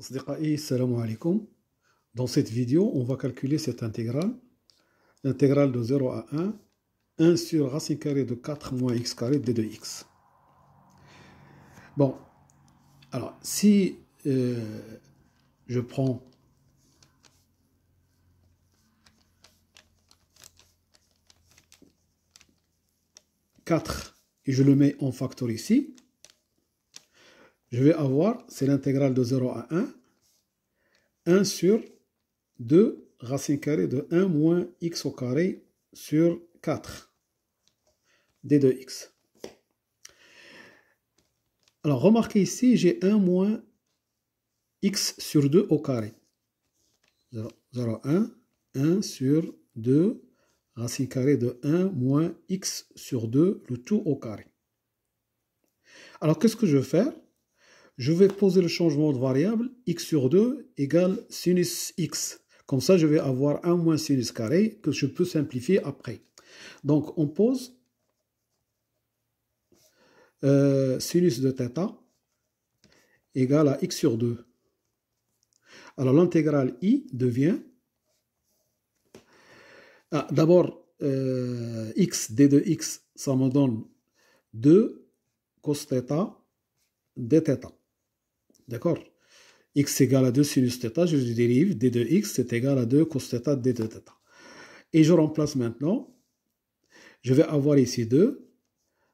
أصدقائي السلام عليكم. Dans cette vidéo, on va calculer cette intégrale. L'intégrale de 0 à 1 sur racine carrée de 4 moins x carré d de x. Bon, alors si je prends et je le mets en facteur ici, je vais avoir, c'est l'intégrale de 0 à 1 sur 2 racine carrée de 1 moins x au carré sur 4 d de x. Alors remarquez ici, j'ai 1 moins x sur 2 au carré. 0, 1 sur 2 racine carrée de 1 moins x sur 2, le tout au carré. Alors qu'est-ce que je vais faire? Je vais poser le changement de variable x sur 2 égale sinus x. Comme ça, je vais avoir 1 moins sinus carré que je peux simplifier après. Donc, on pose sinus de θ égale à x sur 2. Alors, l'intégrale i devient... d'abord, x, d de x, ça me donne 2 cos θ dθ. D'accord? X égale à 2 sinus θ, je dérive, d de x c'est égal à 2 cos θ d de θ. Et je remplace maintenant, je vais avoir ici 2,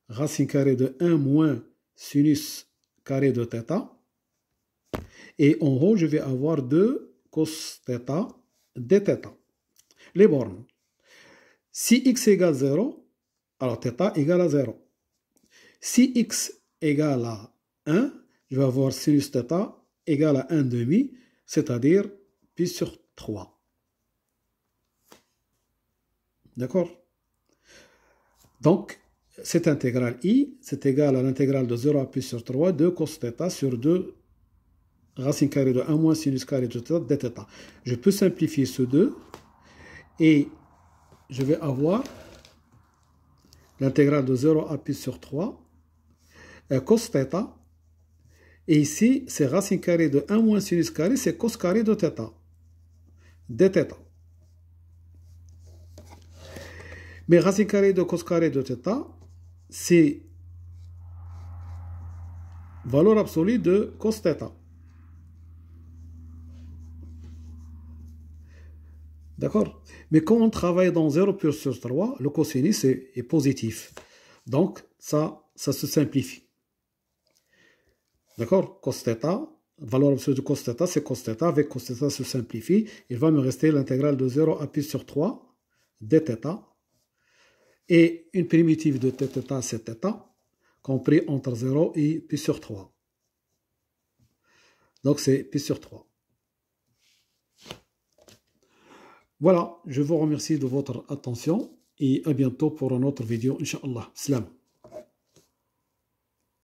racine carrée de 1 moins sinus carré de θ. Et en haut, je vais avoir 2 cos θ dθ. Les bornes. Si x égale 0, alors θ égale à 0. Si x égale à 1, je vais avoir sinus θ égale à 1 demi, c'est-à-dire pi sur 3. D'accord? Donc, cette intégrale i, c'est égal à l'intégrale de 0 à pi sur 3 de cos θ sur 2 racine carrée de 1 moins sinus carré de θ dθ. Je peux simplifier ce 2 et je vais avoir l'intégrale de 0 à pi sur 3 cos θ. Et ici, c'est racine carrée de 1 moins sinus carré, c'est cos carré de θ, dθ. Mais racine carrée de cos carré de θ, c'est valeur absolue de cos θ. D'accord? Mais quand on travaille dans 0 pi sur 3, le cosinus est positif. Donc, ça se simplifie. D'accord? Cos θ, valeur absolue de cos θ, c'est cos θ. Avec cos θ se simplifie. Il va me rester l'intégrale de 0 à pi sur 3 dθ. Et une primitive de θ, c'est θ, compris entre 0 et pi sur 3. Donc, c'est pi sur 3. Voilà, je vous remercie de votre attention et à bientôt pour une autre vidéo, Inch'Allah. Salam.